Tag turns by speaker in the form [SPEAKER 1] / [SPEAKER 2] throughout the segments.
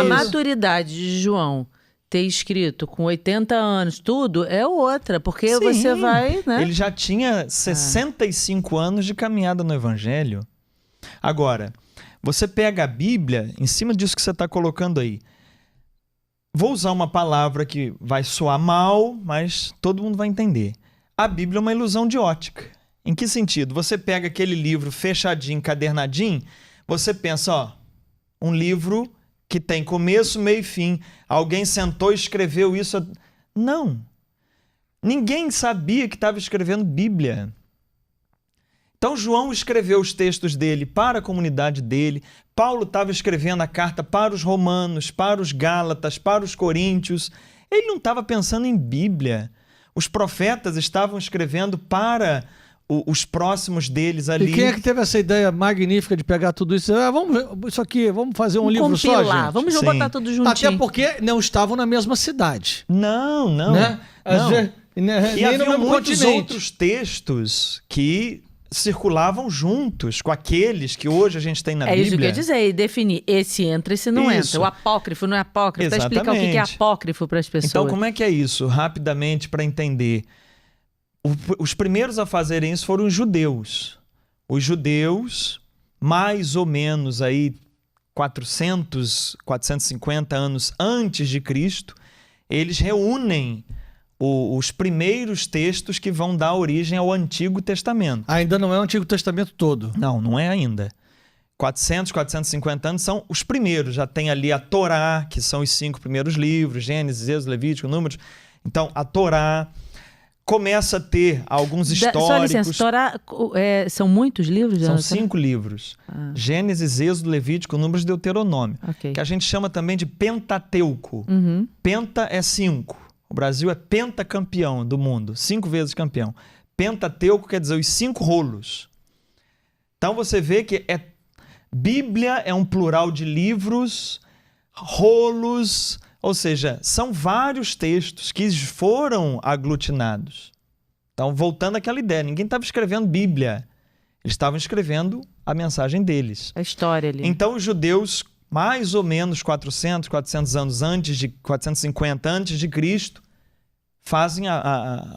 [SPEAKER 1] A maturidade de João ter escrito com 80 anos, tudo, é outra, porque
[SPEAKER 2] Sim,
[SPEAKER 1] você vai, né?
[SPEAKER 2] Ele já tinha 65 anos de caminhada no Evangelho. Agora, você pega a Bíblia, em cima disso que você está colocando aí. Vou usar uma palavra que vai soar mal, mas todo mundo vai entender. A Bíblia é uma ilusão de ótica. Em que sentido? Você pega aquele livro fechadinho, encadernadinho, você pensa, ó, um livro que tem começo, meio e fim. Alguém sentou e escreveu isso. Não. Ninguém sabia que estava escrevendo Bíblia. Então, João escreveu os textos dele para a comunidade dele. Paulo estava escrevendo a carta para os romanos, para os gálatas, para os coríntios. Ele não estava pensando em Bíblia. Os profetas estavam escrevendo para os próximos deles ali.
[SPEAKER 3] E quem é que teve essa ideia magnífica de pegar tudo isso? Isso aqui, vamos fazer um livro
[SPEAKER 1] compilar,
[SPEAKER 3] só, gente?
[SPEAKER 1] vamos botar tudo juntinho.
[SPEAKER 3] Até porque não estavam na mesma cidade.
[SPEAKER 2] Não.
[SPEAKER 3] Né?
[SPEAKER 2] Não.
[SPEAKER 3] Vezes,
[SPEAKER 2] E
[SPEAKER 3] nem no
[SPEAKER 2] havia
[SPEAKER 3] mesmo
[SPEAKER 2] muitos
[SPEAKER 3] continente.
[SPEAKER 2] outros textos que circulavam juntos com aqueles que hoje a gente tem na Bíblia.
[SPEAKER 1] É isso que eu ia dizer, e definir esse entra, esse não
[SPEAKER 2] Isso.
[SPEAKER 1] entra. O apócrifo não é apócrifo. Para explicar o que é
[SPEAKER 2] Exatamente.
[SPEAKER 1] apócrifo para as pessoas.
[SPEAKER 2] Então, como é que é isso? Rapidamente, para entender. Os primeiros a fazerem isso foram os judeus. Os judeus, mais ou menos aí 450 anos antes de Cristo, eles reúnem os primeiros textos que vão dar origem ao Antigo Testamento.
[SPEAKER 3] Ainda não é o Antigo Testamento todo.
[SPEAKER 2] Não é ainda. 450 anos são os primeiros. Já tem ali a Torá, que são os 5 primeiros livros, Gênesis, Êxodo, Levítico, Números. Então, a Torá começa a ter alguns históricos.
[SPEAKER 1] Só licença, Torá, são muitos livros?
[SPEAKER 2] São 5 livros. Gênesis, Êxodo, Levítico, Números, Deuteronômio.
[SPEAKER 1] Okay.
[SPEAKER 2] Que a gente chama também de Pentateuco. Penta é 5. O Brasil é pentacampeão do mundo, 5 vezes campeão. Pentateuco quer dizer os 5 rolos. Então você vê que Bíblia é um plural de livros, rolos, ou seja, são vários textos que foram aglutinados. Então, voltando àquela ideia, ninguém estava escrevendo Bíblia, eles estavam escrevendo a mensagem deles.
[SPEAKER 1] A história ali.
[SPEAKER 2] Então, os judeus, mais ou menos 400 anos antes de 450 antes de Cristo, fazem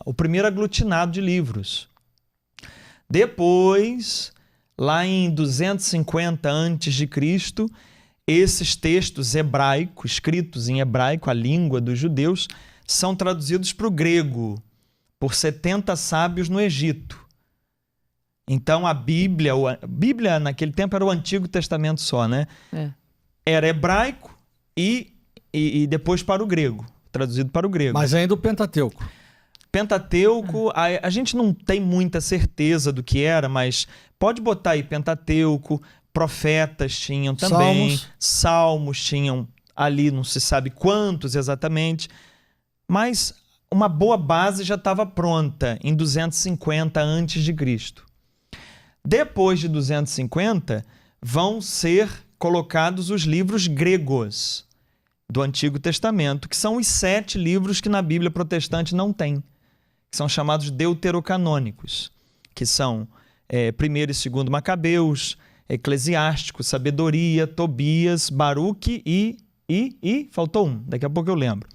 [SPEAKER 2] o primeiro aglutinado de livros. Depois, lá em 250 antes de Cristo, esses textos hebraicos, escritos em hebraico, a língua dos judeus, são traduzidos para o grego por 70 sábios no Egito. Então, a Bíblia naquele tempo era o Antigo Testamento só, né? Era hebraico e depois para o grego, traduzido para o grego.
[SPEAKER 3] Mas ainda o Pentateuco.
[SPEAKER 2] Pentateuco, a gente não tem muita certeza do que era, mas pode botar aí Pentateuco, profetas tinham também, salmos tinham ali, não se sabe quantos exatamente, mas uma boa base já estava pronta em 250 antes de Cristo. Depois de 250, vão ser colocados os livros gregos do Antigo Testamento, que são os 7 livros que na Bíblia protestante não tem, que são chamados deuterocanônicos, que são 1º e 2º Macabeus, Eclesiástico, Sabedoria, Tobias, Baruque e faltou um, daqui a pouco eu lembro.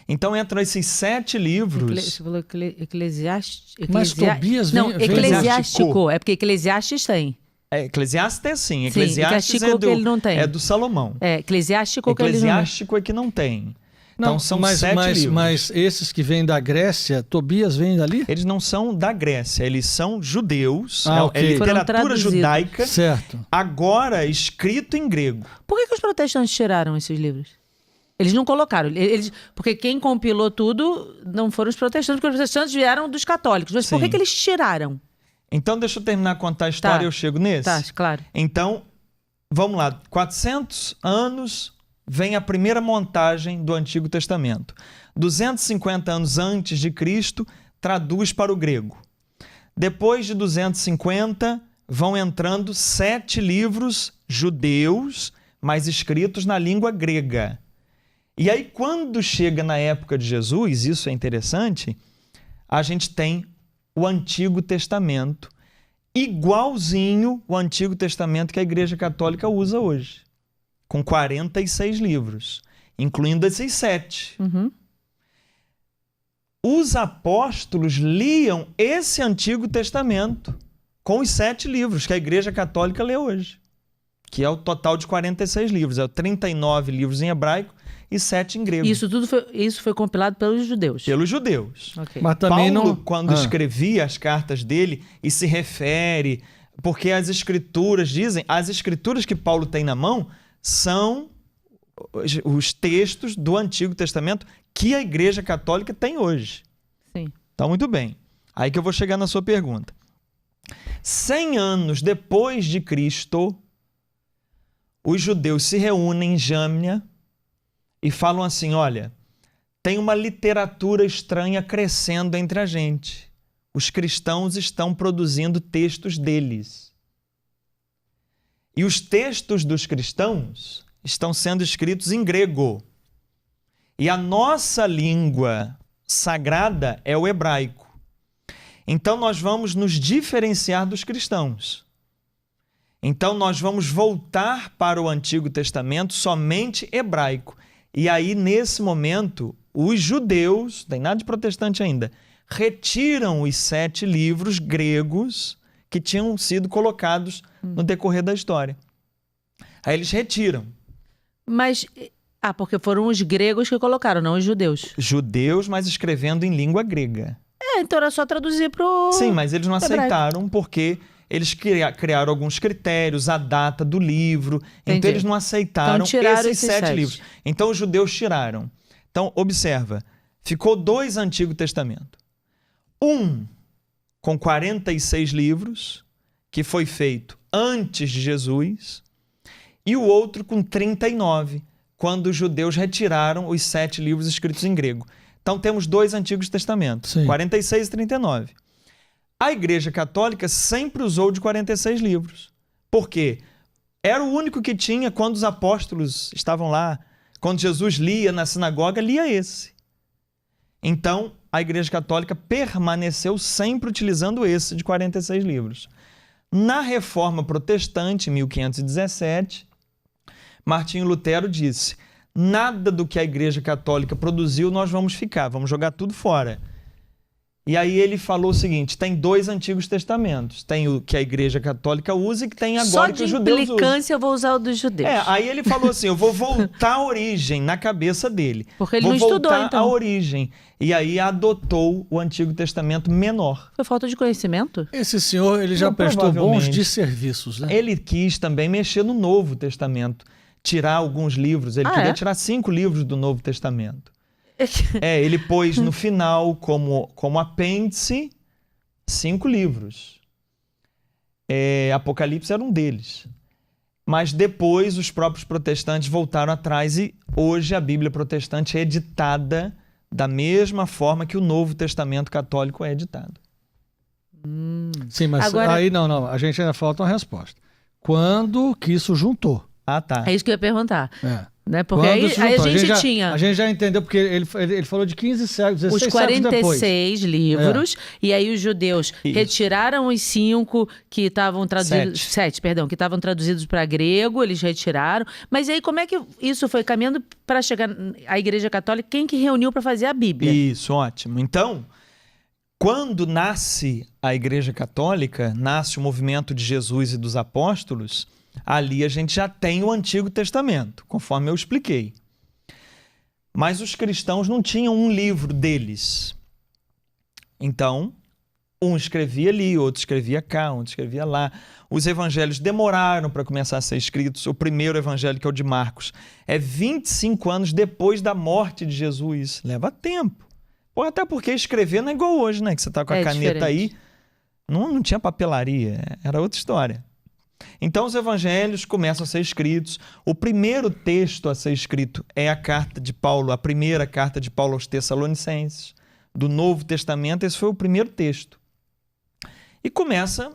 [SPEAKER 2] Então entram esses 7 livros.
[SPEAKER 1] Você falou Eclesiástico?
[SPEAKER 3] Mas Tobias
[SPEAKER 1] não,
[SPEAKER 3] vem
[SPEAKER 1] Eclesiástico. É porque Eclesiastes tem.
[SPEAKER 2] Eclesiastes é sim.
[SPEAKER 1] Sim,
[SPEAKER 2] Eclesiastes
[SPEAKER 1] que ele não tem.
[SPEAKER 2] É do Salomão.
[SPEAKER 1] Eclesiástico que ele não tem.
[SPEAKER 2] Eclesiástico é que não tem. Então são 7 livros.
[SPEAKER 3] Mas esses que vêm da Grécia, Tobias vem dali?
[SPEAKER 2] Eles não são da Grécia, eles são judeus.
[SPEAKER 3] Ok.
[SPEAKER 2] É literatura judaica.
[SPEAKER 3] Certo.
[SPEAKER 2] Agora escrito em grego.
[SPEAKER 1] Por que os protestantes tiraram esses livros? Eles não colocaram. Porque quem compilou tudo não foram os protestantes, porque os protestantes vieram dos católicos. Mas por que eles tiraram?
[SPEAKER 2] Então, deixa eu terminar de contar a história e eu chego nesse.
[SPEAKER 1] Tá, claro.
[SPEAKER 2] Então, vamos lá. 400 anos vem a primeira montagem do Antigo Testamento. 250 anos antes de Cristo, traduz para o grego. Depois de 250, vão entrando 7 livros judeus, mas escritos na língua grega. E aí, quando chega na época de Jesus, isso é interessante, a gente tem o Antigo Testamento, igualzinho o Antigo Testamento que a Igreja Católica usa hoje, com 46 livros, incluindo esses 7.
[SPEAKER 1] Uhum.
[SPEAKER 2] Os apóstolos liam esse Antigo Testamento com os 7 livros que a Igreja Católica lê hoje, que é o total de 46 livros. É 39 livros em hebraico e 7 em grego.
[SPEAKER 1] Isso foi compilado pelos judeus.
[SPEAKER 2] Pelos judeus.
[SPEAKER 1] Ok.
[SPEAKER 3] Mas também
[SPEAKER 2] Paulo,
[SPEAKER 3] não...
[SPEAKER 2] quando escrevia as cartas dele e se refere, porque as escrituras dizem, as escrituras que Paulo tem na mão são os textos do Antigo Testamento que a Igreja Católica tem hoje.
[SPEAKER 1] Sim.
[SPEAKER 2] Tá muito bem. Aí que eu vou chegar na sua pergunta. 100 anos depois de Cristo, os judeus se reúnem em Jâmnia e falam assim, olha, tem uma literatura estranha crescendo entre a gente. Os cristãos estão produzindo textos deles. E os textos dos cristãos estão sendo escritos em grego. E a nossa língua sagrada é o hebraico. Então nós vamos nos diferenciar dos cristãos. Então nós vamos voltar para o Antigo Testamento somente hebraico. E aí, nesse momento, os judeus, não tem nada de protestante ainda, retiram os 7 livros gregos que tinham sido colocados no decorrer da história. Aí eles retiram.
[SPEAKER 1] Mas... porque foram os gregos que colocaram, não os judeus.
[SPEAKER 2] Judeus, mas escrevendo em língua grega.
[SPEAKER 1] Então era só traduzir pro...
[SPEAKER 2] Sim, mas eles não
[SPEAKER 1] hebraico.
[SPEAKER 2] aceitaram porque eles criaram alguns critérios, a data do livro.
[SPEAKER 1] Entendi.
[SPEAKER 2] Então eles não aceitaram
[SPEAKER 1] Então, tiraram
[SPEAKER 2] esses
[SPEAKER 1] esses
[SPEAKER 2] 7
[SPEAKER 1] 7.
[SPEAKER 2] livros. Então os judeus tiraram. Então, observa, ficou 2 Antigo Testamento. Um com 46 livros, que foi feito antes de Jesus, e o outro com 39, quando os judeus retiraram os 7 livros escritos em grego. Então temos 2 Antigos Testamentos,
[SPEAKER 3] Sim.
[SPEAKER 2] 46 e 39. A Igreja Católica sempre usou de 46 livros. Por quê? Era o único que tinha quando os apóstolos estavam lá. Quando Jesus lia na sinagoga, lia esse. Então, a Igreja Católica permaneceu sempre utilizando esse de 46 livros. Na Reforma Protestante, em 1517, Martinho Lutero disse: nada do que a Igreja Católica produziu nós vamos jogar tudo fora. E aí ele falou o seguinte, tem 2 Antigos Testamentos, tem o que a Igreja Católica usa e que tem agora que os judeus usam.
[SPEAKER 1] Só de implicância eu vou usar o dos judeus.
[SPEAKER 2] Aí ele falou assim, eu vou voltar à origem na cabeça dele.
[SPEAKER 1] Porque ele
[SPEAKER 2] vou
[SPEAKER 1] não estudou,
[SPEAKER 2] voltar
[SPEAKER 1] então.
[SPEAKER 2] à origem. E aí adotou o Antigo Testamento menor.
[SPEAKER 1] Foi falta de conhecimento?
[SPEAKER 3] Esse senhor, ele já
[SPEAKER 2] Não,
[SPEAKER 3] prestou bons
[SPEAKER 2] provavelmente.
[SPEAKER 3] desserviços, né?
[SPEAKER 2] Ele quis também mexer no Novo Testamento, tirar alguns livros. Ele queria tirar 5 livros do Novo Testamento. Ele pôs no final, como apêndice, 5 livros. Apocalipse era um deles. Mas depois os próprios protestantes voltaram atrás e hoje a Bíblia protestante é editada da mesma forma que o Novo Testamento católico é editado.
[SPEAKER 3] Sim, mas
[SPEAKER 1] Agora...
[SPEAKER 3] aí não, a gente ainda falta uma resposta. Quando que isso juntou?
[SPEAKER 2] Ah, tá.
[SPEAKER 1] É isso que eu ia perguntar. Né? Porque
[SPEAKER 3] Quando
[SPEAKER 1] aí
[SPEAKER 3] isso
[SPEAKER 1] a
[SPEAKER 3] juntou?
[SPEAKER 1] gente tinha...
[SPEAKER 3] A gente já entendeu, porque ele falou de 15 séculos, 16
[SPEAKER 1] os
[SPEAKER 3] séculos depois.
[SPEAKER 1] 46 livros, e aí os judeus retiraram os 5 que estavam traduzidos... 7, perdão, que estavam traduzidos para grego, eles retiraram. Mas aí como é que isso foi caminhando para chegar à Igreja Católica? Quem que reuniu para fazer a Bíblia?
[SPEAKER 2] Isso, ótimo. Então, quando nasce a Igreja Católica, nasce o movimento de Jesus e dos apóstolos, ali a gente já tem o Antigo Testamento, conforme eu expliquei. Mas os cristãos não tinham um livro deles. Então, um escrevia ali, outro escrevia cá, outro escrevia lá. Os evangelhos demoraram para começar a ser escritos. O primeiro evangelho, que é o de Marcos, é 25 anos depois da morte de Jesus. Leva tempo. Até porque escrever não é igual hoje, né? Que você está com a caneta aí. Não tinha papelaria, era outra história. Então os evangelhos começam a ser escritos. O primeiro texto a ser escrito é a carta de Paulo, a primeira carta de Paulo aos Tessalonicenses, do Novo Testamento. Esse foi o primeiro texto. E começa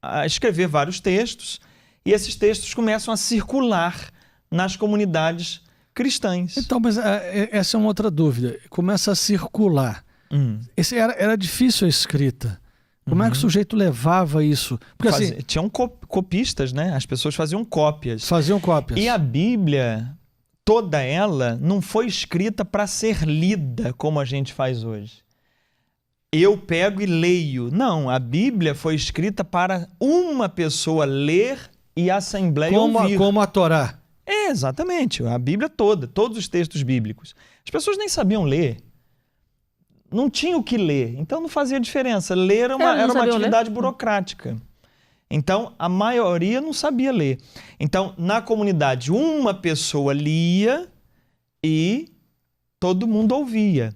[SPEAKER 2] a escrever vários textos, e esses textos começam a circular nas comunidades cristãs.
[SPEAKER 3] Então, mas essa é uma outra dúvida. Começa a circular. Era difícil a escrita. Como é que o sujeito levava isso? Porque assim,
[SPEAKER 2] Tinham copistas, né? As pessoas faziam cópias.
[SPEAKER 3] faziam cópias.
[SPEAKER 2] E a Bíblia, toda ela, não foi escrita para ser lida como a gente faz hoje. Eu pego e leio. Não, a Bíblia foi escrita para uma pessoa ler e a assembleia ouvir.
[SPEAKER 3] Como a Torá.
[SPEAKER 2] Exatamente. A Bíblia toda, todos os textos bíblicos. As pessoas nem sabiam ler. Não tinha o que ler. Então não fazia diferença. Ler era uma atividade burocrática. Então, a maioria não sabia ler. Então, na comunidade, uma pessoa lia e todo mundo ouvia.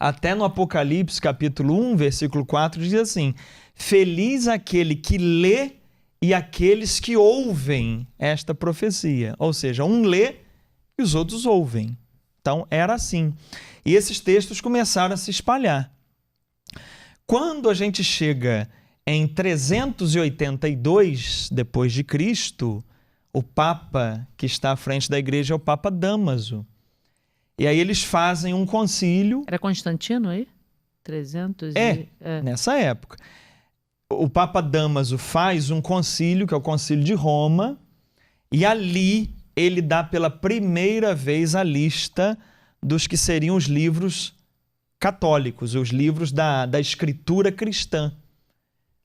[SPEAKER 2] Até no Apocalipse, capítulo 1, versículo 4, diz assim: feliz aquele que lê e aqueles que ouvem esta profecia. Ou seja, um lê e os outros ouvem. Então, era assim. E esses textos começaram a se espalhar. Quando a gente chega em 382 depois de Cristo, o Papa que está à frente da igreja é o Papa Dámaso. E aí eles fazem um concílio.
[SPEAKER 1] Era Constantino aí? 300
[SPEAKER 2] nessa época. O Papa Dámaso faz um concílio, que é o Concílio de Roma, e ali ele dá pela primeira vez a lista dos que seriam os livros católicos, os livros da escritura cristã.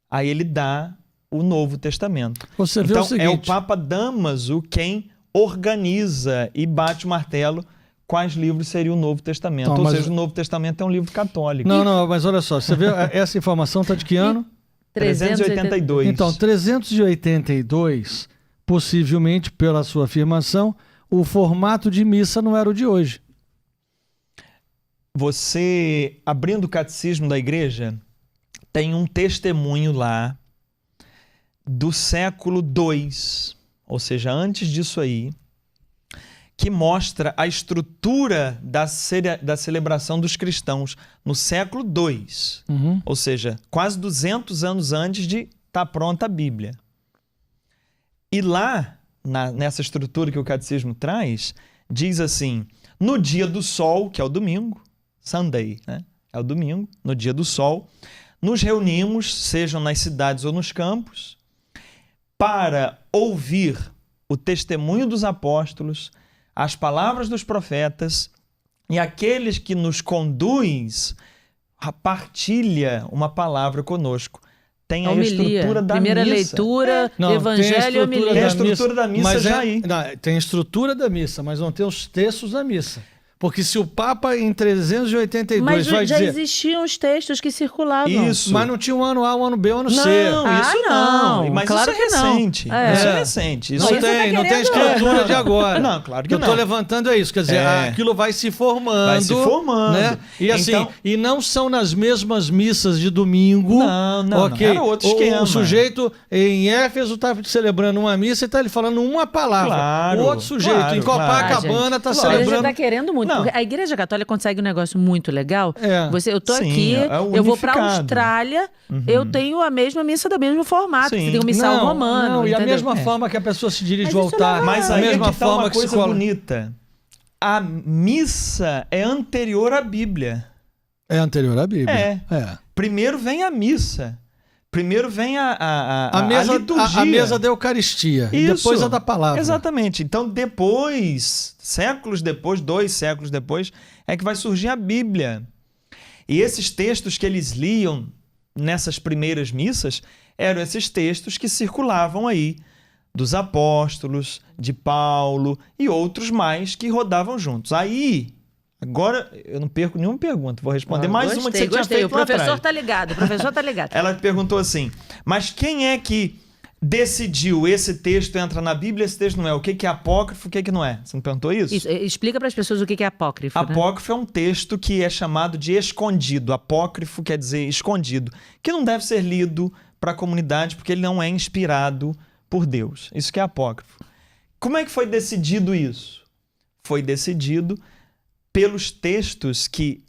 [SPEAKER 2] Aí ele dá o Novo Testamento.
[SPEAKER 3] Você vê
[SPEAKER 2] então,
[SPEAKER 3] o seguinte,
[SPEAKER 2] é o Papa Dámaso quem organiza e bate o martelo quais livros seriam o Novo Testamento.
[SPEAKER 3] Então,
[SPEAKER 2] ou seja, o Novo Testamento é um livro católico.
[SPEAKER 3] Não, mas olha só, você vê, essa informação está de que ano?
[SPEAKER 2] 382.
[SPEAKER 3] Então, 382, possivelmente, pela sua afirmação, o formato de missa não era o de hoje.
[SPEAKER 2] Você, abrindo o catecismo da igreja, tem um testemunho lá do século II, ou seja, antes disso aí, que mostra a estrutura da celebração dos cristãos no século II. Ou seja, quase 200 anos antes de estar pronta a Bíblia. E lá, nessa estrutura que o catecismo traz, diz assim: no dia do sol, que é o domingo, Sunday, né? É o domingo, no dia do sol, nos reunimos, sejam nas cidades ou nos campos, para ouvir o testemunho dos apóstolos, as palavras dos profetas, e aqueles que nos conduz partilha uma palavra conosco. Tem a estrutura da
[SPEAKER 1] primeira
[SPEAKER 2] missa.
[SPEAKER 1] Leitura, Evangelho e homilia.
[SPEAKER 2] Tem a estrutura da missa já aí.
[SPEAKER 3] Tem a estrutura da missa, mas não tem os textos da missa. Porque se o Papa em 382
[SPEAKER 1] mas
[SPEAKER 3] vai
[SPEAKER 1] já
[SPEAKER 3] dizer...
[SPEAKER 1] existiam os textos que circulavam.
[SPEAKER 2] Isso.
[SPEAKER 3] Mas não tinha o ano A, o ano B, o ano C.
[SPEAKER 2] Não, isso não. Mas
[SPEAKER 1] claro
[SPEAKER 2] isso é recente.
[SPEAKER 1] É.
[SPEAKER 2] Isso é recente. Isso
[SPEAKER 3] Não tem a estrutura de agora.
[SPEAKER 2] Não, claro que
[SPEAKER 3] eu
[SPEAKER 2] não.
[SPEAKER 3] Eu estou levantando é isso. Quer dizer, aquilo vai se formando.
[SPEAKER 2] Vai se formando.
[SPEAKER 3] Né? E assim,
[SPEAKER 2] então...
[SPEAKER 3] e não são nas mesmas missas de domingo.
[SPEAKER 2] Não.
[SPEAKER 3] Okay.
[SPEAKER 2] Era outro esquema.
[SPEAKER 3] O sujeito em Éfeso está celebrando uma missa e está ele falando uma palavra.
[SPEAKER 2] Claro,
[SPEAKER 3] o outro sujeito em Copacabana está celebrando...
[SPEAKER 1] Ele já está querendo muito. Porque a Igreja Católica consegue um negócio muito legal. Eu tô aqui, eu vou para a Austrália, eu tenho a mesma missa do mesmo formato. Você tem um missal romano.
[SPEAKER 3] E a mesma forma que a pessoa se dirige ao altar.
[SPEAKER 2] Mas
[SPEAKER 3] a
[SPEAKER 2] aí
[SPEAKER 3] mesma
[SPEAKER 2] é que tá
[SPEAKER 3] forma
[SPEAKER 2] uma
[SPEAKER 3] que
[SPEAKER 2] coisa bonita. A missa é anterior à Bíblia.
[SPEAKER 3] É anterior à Bíblia.
[SPEAKER 2] Primeiro vem a missa. Primeiro vem a liturgia.
[SPEAKER 3] A mesa da Eucaristia.
[SPEAKER 2] Isso.
[SPEAKER 3] E depois a da palavra.
[SPEAKER 2] Exatamente. Então, depois, séculos depois, 2 séculos depois, é que vai surgir a Bíblia. E esses textos que eles liam nessas primeiras missas eram esses textos que circulavam aí, dos apóstolos, de Paulo e outros mais que rodavam juntos. Aí... Agora, eu não perco nenhuma pergunta. Vou responder mais uma que você tinha feito lá atrás.
[SPEAKER 1] O professor tá ligado.
[SPEAKER 2] Ela perguntou assim, mas quem é que decidiu esse texto entra na Bíblia, esse texto não é? O que é apócrifo, o que não é? Você não perguntou isso?
[SPEAKER 1] Isso. Explica para as pessoas o que é apócrifo.
[SPEAKER 2] Apócrifo é um texto que é chamado de escondido. Apócrifo quer dizer escondido, que não deve ser lido para a comunidade porque ele não é inspirado por Deus. Isso que é apócrifo. Como é que foi decidido isso? Foi decidido pelos textos que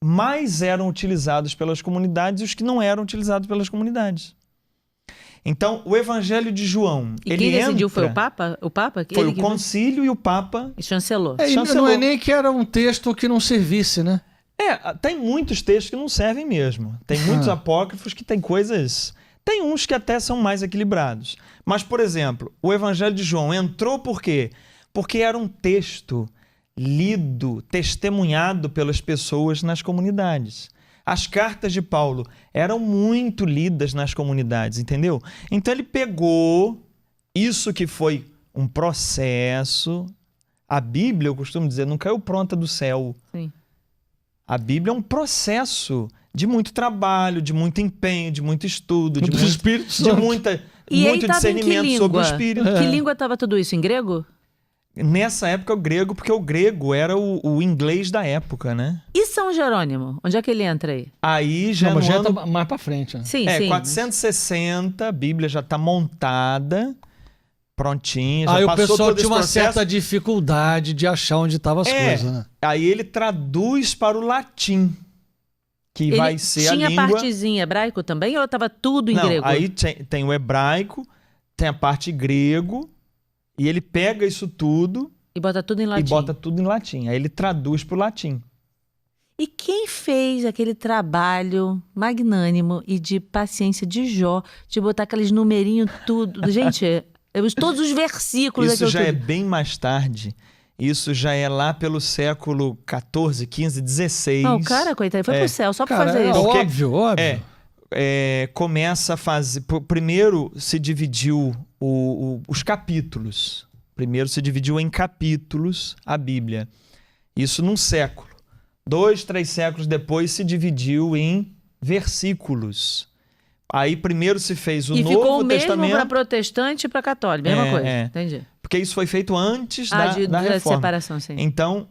[SPEAKER 2] mais eram utilizados pelas comunidades e os que não eram utilizados pelas comunidades. Então, o Evangelho de João...
[SPEAKER 1] E quem decidiu foi o Papa?
[SPEAKER 2] Foi o concílio e o Papa...
[SPEAKER 1] chancelou.
[SPEAKER 3] Não é nem que era um texto que não servisse, né?
[SPEAKER 2] Tem muitos textos que não servem mesmo. Tem muitos apócrifos que tem coisas... Tem uns que até são mais equilibrados. Mas, por exemplo, o Evangelho de João entrou por quê? Porque era um texto lido, testemunhado pelas pessoas nas comunidades. As cartas de Paulo eram muito lidas nas comunidades, entendeu? Então ele pegou isso que foi um processo. A Bíblia, eu costumo dizer, não caiu pronta do céu.
[SPEAKER 1] Sim.
[SPEAKER 2] A Bíblia é um processo de muito trabalho, de muito empenho, de muito estudo, de muito discernimento sobre o Espírito.
[SPEAKER 1] Que língua estava tudo isso? Em grego?
[SPEAKER 2] Nessa época o grego, porque o grego era o inglês da época, né?
[SPEAKER 1] E São Jerônimo? Onde é que ele entra aí?
[SPEAKER 2] Aí já
[SPEAKER 3] Não, mas
[SPEAKER 2] no
[SPEAKER 3] já
[SPEAKER 2] ano...
[SPEAKER 3] tá mais pra frente. Né?
[SPEAKER 1] Sim,
[SPEAKER 2] 460, a Bíblia já está montada, prontinha, já
[SPEAKER 3] aí
[SPEAKER 2] passou
[SPEAKER 3] o pessoal
[SPEAKER 2] todo
[SPEAKER 3] tinha
[SPEAKER 2] esse
[SPEAKER 3] uma
[SPEAKER 2] processo.
[SPEAKER 3] certa dificuldade de achar onde estavam as coisas, né?
[SPEAKER 2] Aí ele traduz para o latim, que
[SPEAKER 1] Ele
[SPEAKER 2] vai ser a
[SPEAKER 1] tinha
[SPEAKER 2] língua...
[SPEAKER 1] partezinha hebraico também ou estava tudo em
[SPEAKER 2] Não,
[SPEAKER 1] grego?
[SPEAKER 2] aí tem o hebraico, tem a parte grego, e ele pega isso tudo
[SPEAKER 1] E bota tudo em latim.
[SPEAKER 2] Aí ele traduz para o latim.
[SPEAKER 1] E quem fez aquele trabalho magnânimo e de paciência de Jó, de botar aqueles numerinhos tudo? Gente, todos os versículos...
[SPEAKER 2] Isso já é bem mais tarde. Isso já é lá pelo século XIV, XV, XVI.
[SPEAKER 1] Não, o cara, coitado, foi pro céu só pra fazer isso.
[SPEAKER 3] Óbvio.
[SPEAKER 2] Começa a fazer... Primeiro se dividiu os capítulos. Primeiro se dividiu em capítulos a Bíblia. Isso num século. 2, 3 séculos depois se dividiu em versículos. Aí primeiro se fez o Novo Testamento. E ficou o mesmo
[SPEAKER 1] para protestante e para católico, mesma coisa. Entendi.
[SPEAKER 2] Porque isso foi feito antes da reforma.
[SPEAKER 1] Separação, sim.
[SPEAKER 2] Então,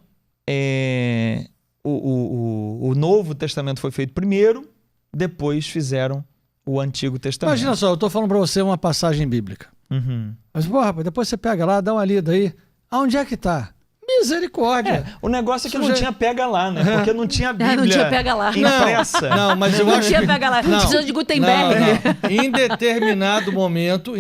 [SPEAKER 2] o Novo Testamento foi feito primeiro, depois fizeram o Antigo Testamento.
[SPEAKER 3] Imagina só, eu estou falando para você uma passagem bíblica.
[SPEAKER 2] Uhum.
[SPEAKER 3] Mas, rapaz, depois você pega lá, dá uma lida aí. Aonde é que tá? Misericórdia.
[SPEAKER 2] O negócio é que não tinha pega lá, né? Porque não tinha Bíblia
[SPEAKER 1] não tinha pega lá.
[SPEAKER 2] impressa.
[SPEAKER 3] Não, mas eu
[SPEAKER 1] não
[SPEAKER 3] acho
[SPEAKER 1] tinha pega lá. Precisou de Gutenberg.
[SPEAKER 3] Não. Em determinado momento,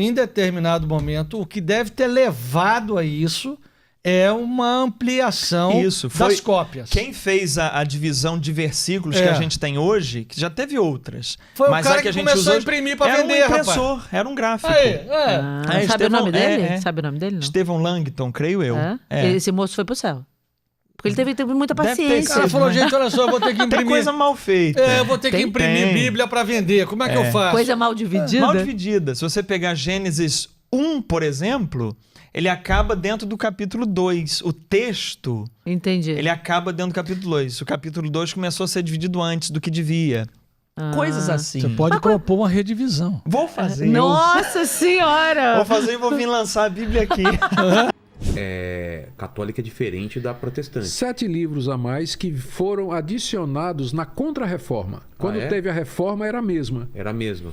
[SPEAKER 3] o que deve ter levado a isso é uma ampliação das cópias.
[SPEAKER 2] Quem fez a divisão de versículos que a gente tem hoje, que já teve outras.
[SPEAKER 3] Foi
[SPEAKER 2] mas
[SPEAKER 3] o cara
[SPEAKER 2] que a gente
[SPEAKER 3] começou
[SPEAKER 2] usou
[SPEAKER 3] a imprimir para vender,
[SPEAKER 2] Era um impressor, era um gráfico.
[SPEAKER 1] Sabe o nome dele? Sabe o nome dele, não?
[SPEAKER 2] Stephen Langton, creio eu.
[SPEAKER 1] Esse moço foi pro céu. Porque ele teve muita paciência.
[SPEAKER 3] O cara falou, gente, olha só, eu vou ter que imprimir.
[SPEAKER 2] Tem coisa mal feita.
[SPEAKER 3] Eu vou ter que imprimir Bíblia para vender. Como é que eu faço?
[SPEAKER 1] Coisa mal dividida?
[SPEAKER 2] Mal dividida. Se você pegar Gênesis 1, por exemplo... Ele acaba dentro do capítulo 2. O texto...
[SPEAKER 1] Entendi.
[SPEAKER 2] Ele acaba dentro do capítulo 2. O capítulo 2 começou a ser dividido antes do que devia. Coisas assim.
[SPEAKER 3] Você pode propor uma redivisão.
[SPEAKER 2] Vou fazer.
[SPEAKER 1] Nossa Senhora!
[SPEAKER 2] Vou fazer e vou vir lançar a Bíblia aqui.
[SPEAKER 4] Católica é diferente da protestante.
[SPEAKER 5] 7 livros a mais que foram adicionados na Contra-Reforma. Quando teve a Reforma, era a mesma.
[SPEAKER 4] Era a mesma.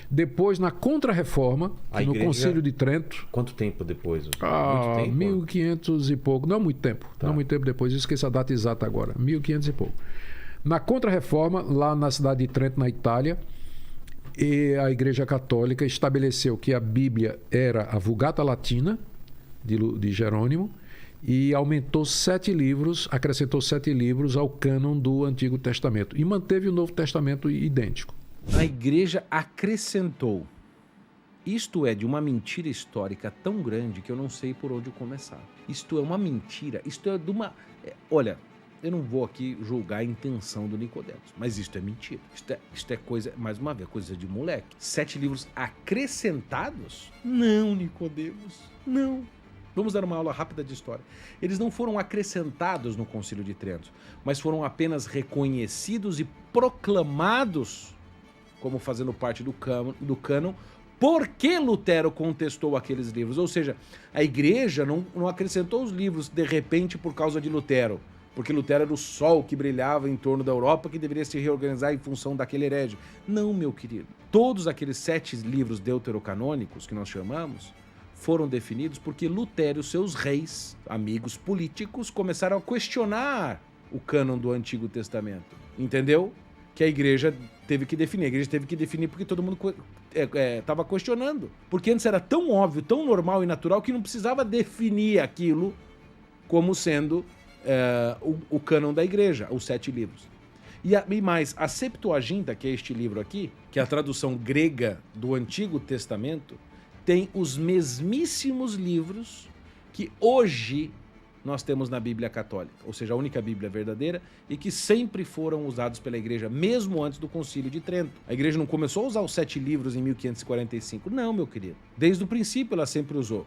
[SPEAKER 5] Depois, na Contra-Reforma, no Concílio de Trento...
[SPEAKER 4] Quanto tempo depois?
[SPEAKER 5] Muito tempo? 1500 e pouco. Não muito tempo. Tá. Não muito tempo depois. Esqueci a data exata agora. 1500 e pouco. Na Contra-Reforma, lá na cidade de Trento, na Itália, e a Igreja Católica estabeleceu que a Bíblia era a Vulgata Latina, de Jerônimo, e aumentou 7 livros, acrescentou 7 livros ao cânon do Antigo Testamento e manteve o Novo Testamento idêntico.
[SPEAKER 6] A igreja acrescentou. Isto é de uma mentira histórica tão grande que eu não sei por onde começar. Isto é uma mentira, isto é de uma... Olha, eu não vou aqui julgar a intenção do Nicodemos, mas isto é mentira. Isto é coisa, mais uma vez, coisa de moleque. 7 livros acrescentados? Não, Nicodemos, não. Vamos dar uma aula rápida de história. Eles não foram acrescentados no Concílio de Trento, mas foram apenas reconhecidos e proclamados como fazendo parte do cânon, porque Lutero contestou aqueles livros. Ou seja, a igreja não acrescentou os livros de repente por causa de Lutero, porque Lutero era o sol que brilhava em torno da Europa que deveria se reorganizar em função daquele herege. Não, meu querido. Todos aqueles 7 livros deuterocanônicos que nós chamamos foram definidos porque Lutero e seus reis, amigos políticos, começaram a questionar o cânon do Antigo Testamento. Entendeu? Que a igreja teve que definir. A igreja teve que definir porque todo mundo estava questionando. Porque antes era tão óbvio, tão normal e natural que não precisava definir aquilo como sendo o cânon da igreja, os 7 livros. E mais, a Septuaginta, que é este livro aqui, que é a tradução grega do Antigo Testamento, tem os mesmíssimos livros que hoje nós temos na Bíblia Católica, ou seja, a única Bíblia verdadeira e que sempre foram usados pela Igreja, mesmo antes do Concílio de Trento. A Igreja não começou a usar os 7 livros em 1545, não, meu querido. Desde o princípio ela sempre usou.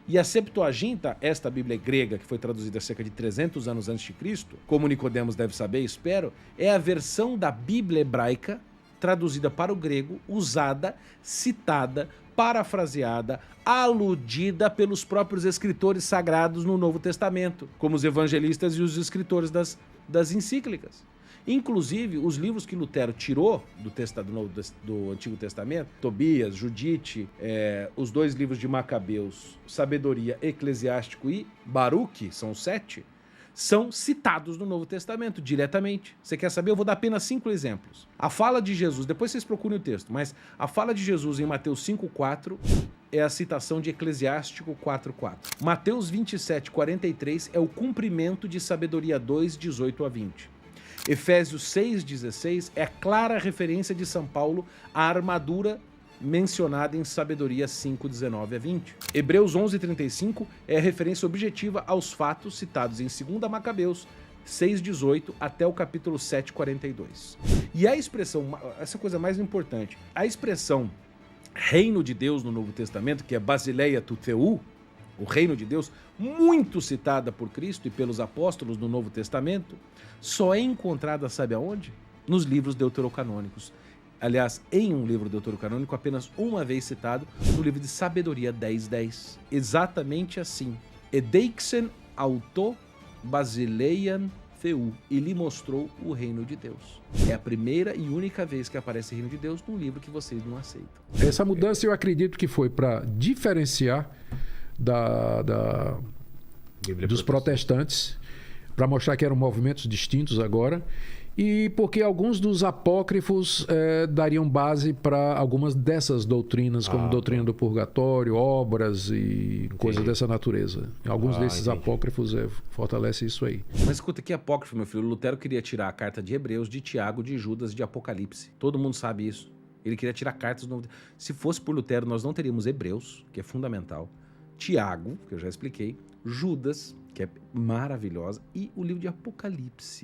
[SPEAKER 6] E a Septuaginta, esta Bíblia grega, que foi traduzida cerca de 300 anos antes de Cristo, como Nicodemos deve saber, espero, é a versão da Bíblia hebraica traduzida para o grego, usada, citada, parafraseada, aludida pelos próprios escritores sagrados no Novo Testamento, como os evangelistas e os escritores das encíclicas. Inclusive, os livros que Lutero tirou do Antigo Testamento, Tobias, Judite, os 2 livros de Macabeus, Sabedoria, Eclesiástico e Baruque, são 7, são citados no Novo Testamento diretamente. Você quer saber? Eu vou dar apenas 5 exemplos. A fala de Jesus, depois vocês procurem o texto, mas a fala de Jesus em Mateus 5,4 é a citação de Eclesiástico 4,4. Mateus 27,43 é o cumprimento de Sabedoria 2, 18 a 20. Efésios 6,16 é a clara referência de São Paulo à armadura mencionada em Sabedoria 5, 19 a 20. Hebreus 11,35 é a referência objetiva aos fatos citados em 2 Macabeus 6,18 até o capítulo 7,42. E a expressão, essa coisa mais importante, a expressão reino de Deus no Novo Testamento, que é Basileia tu Theou, o reino de Deus, muito citada por Cristo e pelos apóstolos no Novo Testamento, só é encontrada, sabe aonde? Nos livros deuterocanônicos. Aliás, em um livro deuterocanônico, apenas uma vez citado, no livro de Sabedoria 10:10. Exatamente assim. Edeixen auto Basileian Theou, e lhe mostrou o reino de Deus. É a primeira e única vez que aparece o reino de Deus num livro que vocês não aceitam.
[SPEAKER 5] Essa mudança eu acredito que foi para diferenciar dos protestantes, para mostrar que eram movimentos distintos agora, e porque alguns dos apócrifos dariam base para algumas dessas doutrinas, como doutrina do purgatório, obras e coisas dessa natureza. Alguns desses apócrifos fortalecem isso aí.
[SPEAKER 6] Mas escuta, que apócrifo, meu filho? Lutero queria tirar a carta de Hebreus, de Tiago, de Judas, de Apocalipse. Todo mundo sabe isso. Ele queria tirar cartas do Novo. Se fosse por Lutero, nós não teríamos Hebreus, que é fundamental, Tiago, que eu já expliquei, Judas, que é maravilhosa, e o livro de Apocalipse.